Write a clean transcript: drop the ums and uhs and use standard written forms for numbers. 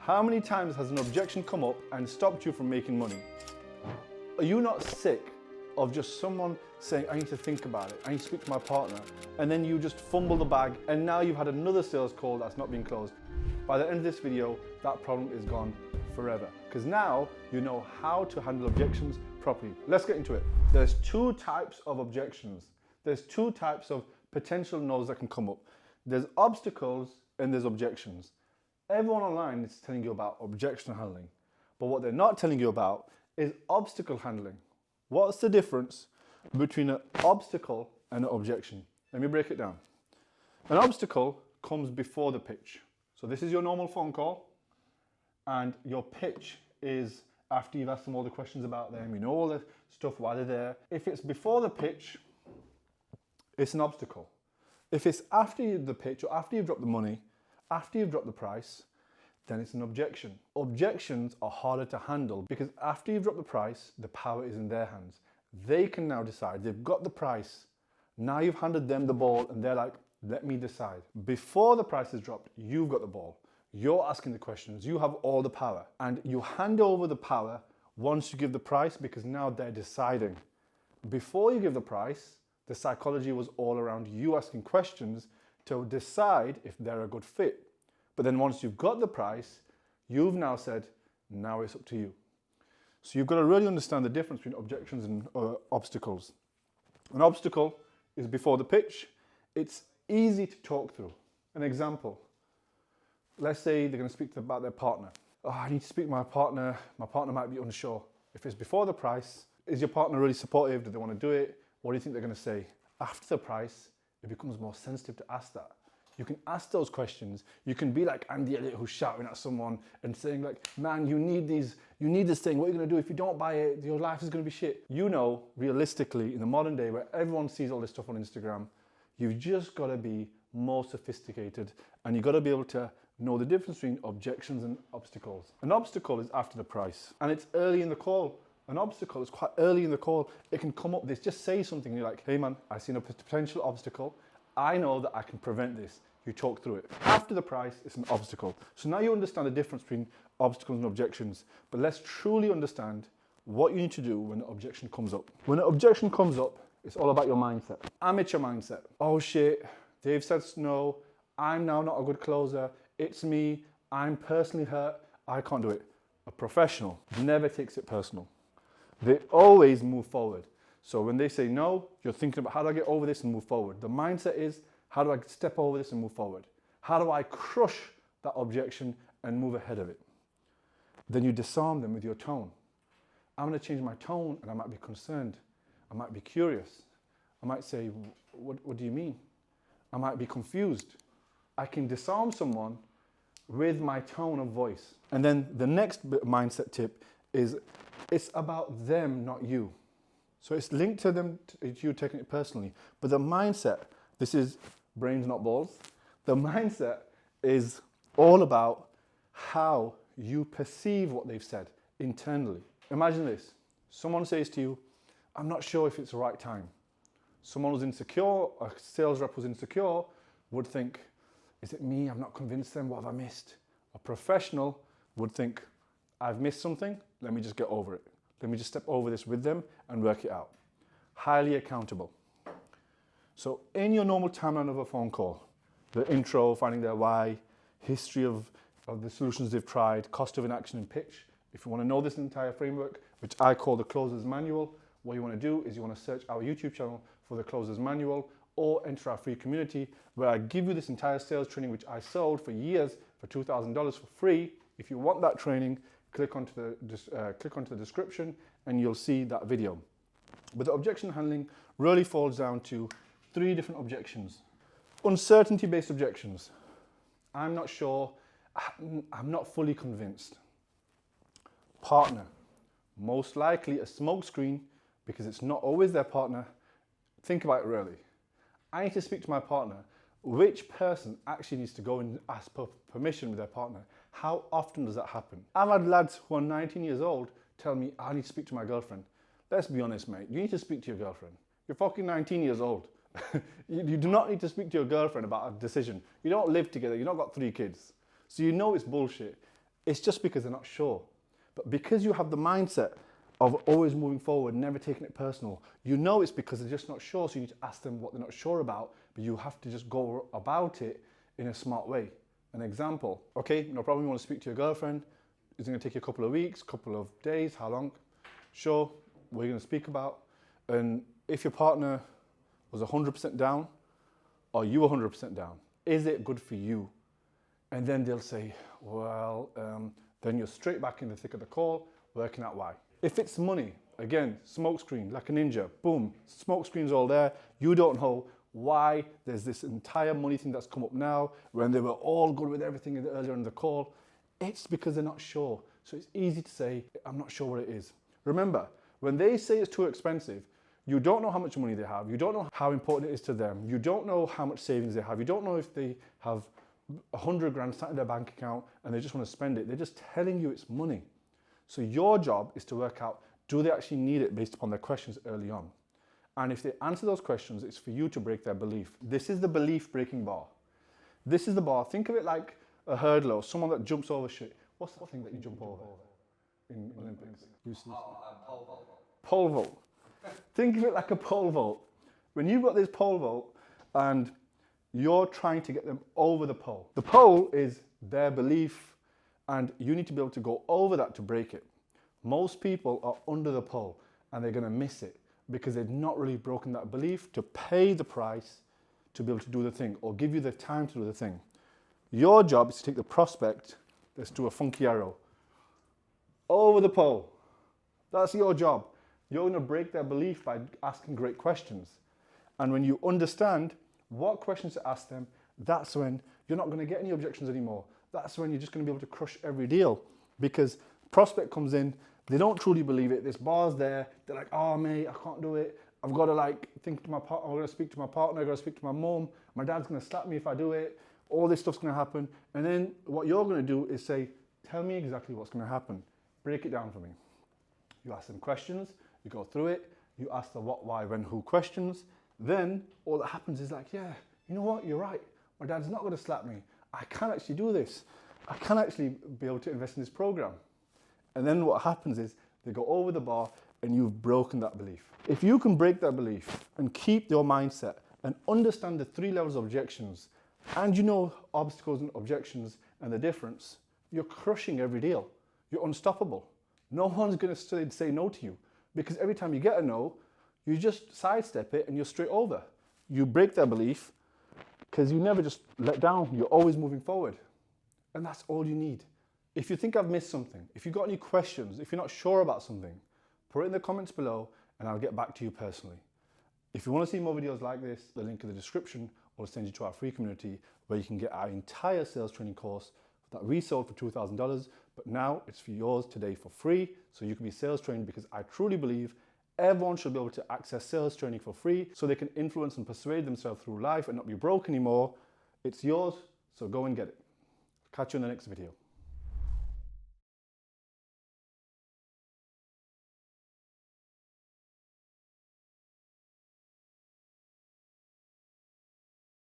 How many times has an objection come up and stopped you from making money? Are you not sick of just someone saying, I need to think about it, I need to speak to my partner, and then you just fumble the bag and now you've had another sales call that's not been closed? By the end of this video, that problem is gone forever, because now you know how to handle objections properly. Let's get into it. There's two types of objections. There's two types of potential no's that can come up. There's obstacles and there's objections. Everyone online is telling you about objection handling, but what they're not telling you about is obstacle handling. What's the difference between an obstacle and an objection? Let me break it down. An obstacle comes before the pitch. So this is your normal phone call, and your pitch is after you've asked them all the questions about them, you know all the stuff, why they're there. If it's before the pitch, it's an obstacle. If it's after the pitch or after you've dropped the money, after you've dropped the price, then it's an objection. Objections are harder to handle because after you've dropped the price, the power is in their hands. They can now decide. They've got the price. Now you've handed them the ball and they're like, let me decide. Before the price is dropped, you've got the ball. You're asking the questions. You have all the power. And you hand over the power once you give the price because now they're deciding. Before you give the price, the psychology was all around you asking questions to decide if they're a good fit. But then once you've got the price, you've now said, now it's up to you. So you've got to really understand the difference between objections and obstacles. An obstacle is before the pitch. It's easy to talk through. An example, let's say they're going to speak about their partner. Oh, I need to speak to my partner. My partner might be unsure. If it's before the price, is your partner really supportive? Do they want to do it? What do you think they're going to say? After the price, it becomes more sensitive to ask that. You can ask those questions. You can be like Andy Elliott who's shouting at someone and saying like, man, you need this thing. What are you gonna do? If you don't buy it, your life is gonna be shit. You know, realistically, in the modern day where everyone sees all this stuff on Instagram, you've just gotta be more sophisticated and you've gotta be able to know the difference between objections and obstacles. An obstacle is after the price and it's early in the call. An obstacle is quite early in the call. It can come up, just say something. You're like, hey man, I see a potential obstacle. I know that I can prevent this. You talk through it. After the price, it's an obstacle. So now you understand the difference between obstacles and objections, but let's truly understand what you need to do when an objection comes up. When an objection comes up, it's all about your mindset. Amateur mindset. Oh shit, Dave said no, I'm now not a good closer, it's me, I'm personally hurt, I can't do it. A professional never takes it personal. They always move forward. So when they say no, you're thinking about how do I get over this and move forward. The mindset is, how do I step over this and move forward? How do I crush that objection and move ahead of it? Then you disarm them with your tone. I'm going to change my tone and I might be concerned. I might be curious. I might say, what do you mean? I might be confused. I can disarm someone with my tone of voice. And then the next mindset tip is it's about them, not you. So it's linked to them, to you taking it personally. But the mindset, this is brains, not balls. The mindset is all about how you perceive what they've said internally. Imagine this. Someone says to you, I'm not sure if it's the right time. Someone who's insecure, a sales rep who's insecure, would think, is it me? I'm not convinced them. What have I missed? A professional would think, I've missed something. Let me just get over it. Let me just step over this with them and work it out. Highly accountable. So in your normal timeline of a phone call, the intro, finding their why, history of the solutions they've tried, cost of inaction and pitch. If you want to know this entire framework, which I call the Closer's Manual, what you want to do is you want to search our YouTube channel for the Closer's Manual or enter our free community where I give you this entire sales training which I sold for years for $2,000 for free. If you want that training, click onto the description and you'll see that video. But the objection handling really falls down to 3 different objections. Uncertainty-based objections. I'm not sure, I'm not fully convinced. Partner. Most likely a smokescreen because it's not always their partner. Think about it really. I need to speak to my partner. Which person actually needs to go and ask permission with their partner? How often does that happen? I've had lads who are 19 years old tell me, I need to speak to my girlfriend. Let's be honest, mate. You need to speak to your girlfriend. You're fucking 19 years old. You do not need to speak to your girlfriend about a decision. You don't live together. You've not got 3 kids. So you know it's bullshit. it's just because they're not sure. But because you have the mindset of always moving forward, never taking it personal, you know it's because they're just not sure, so you need to ask them what they're not sure about, but you have to just go about it in a smart way. An example, okay, no problem, you want to speak to your girlfriend, it's going to take you a couple of weeks, couple of days, how long? Sure, what are you going to speak about? And if your partner was 100% down, or you 100% down, is it good for you? And then they'll say, well, then you're straight back in the thick of the call, working out why. If it's money, again, smoke screen, like a ninja, boom, smoke screen's all there. You don't know why there's this entire money thing that's come up now when they were all good with everything earlier in the call. It's because they're not sure. So it's easy to say, I'm not sure what it is. Remember, when they say it's too expensive, you don't know how much money they have. You don't know how important it is to them. You don't know how much savings they have. You don't know if they have 100 grand sat in their bank account and they just want to spend it. They're just telling you it's money. So your job is to work out, do they actually need it based upon their questions early on? And if they answer those questions, it's for you to break their belief. This is the belief breaking bar. This is the bar. Think of it like a hurdler, someone that jumps over shit. What's the thing that you jump over in Olympics? Pole vault. Pole vault. Think of it like a pole vault. When you've got this pole vault and you're trying to get them over the pole. The pole is their belief and you need to be able to go over that to break it. Most people are under the pole and they're going to miss it because they've not really broken that belief to pay the price to be able to do the thing or give you the time to do the thing. Your job is to take the prospect, let's do a funky arrow, over the pole. That's your job. You're going to break their belief by asking great questions. And when you understand what questions to ask them, that's when you're not going to get any objections anymore. That's when you're just going to be able to crush every deal. Because prospect comes in, they don't truly believe it, this bar's there, they're like, oh mate, I can't do it. I've got to think to my partner, I've got to speak to my partner, I've got to speak to my mom, my dad's going to slap me if I do it, all this stuff's going to happen. And then what you're going to do is say, tell me exactly what's going to happen. Break it down for me. You ask them questions, you go through it, you ask the what, why, when, who questions. Then all that happens is like, yeah, you know what, you're right. My dad's not going to slap me. I can actually do this. I can actually be able to invest in this program. And then what happens is they go over the bar and you've broken that belief. If you can break that belief and keep your mindset and understand the 3 levels of objections, and you know obstacles and objections and the difference, you're crushing every deal. You're unstoppable. No one's going to say no to you because every time you get a no, you just sidestep it and you're straight over. You break their belief because you never just let down. You're always moving forward. And that's all you need. If you think I've missed something, if you've got any questions, if you're not sure about something, put it in the comments below and I'll get back to you personally. If you want to see more videos like this, the link in the description will send you to our free community where you can get our entire sales training course that we sold for $2,000, but now it's for yours today for free, so you can be sales trained because I truly believe everyone should be able to access sales training for free so they can influence and persuade themselves through life and not be broke anymore. It's yours, so go and get it. Catch you in the next video.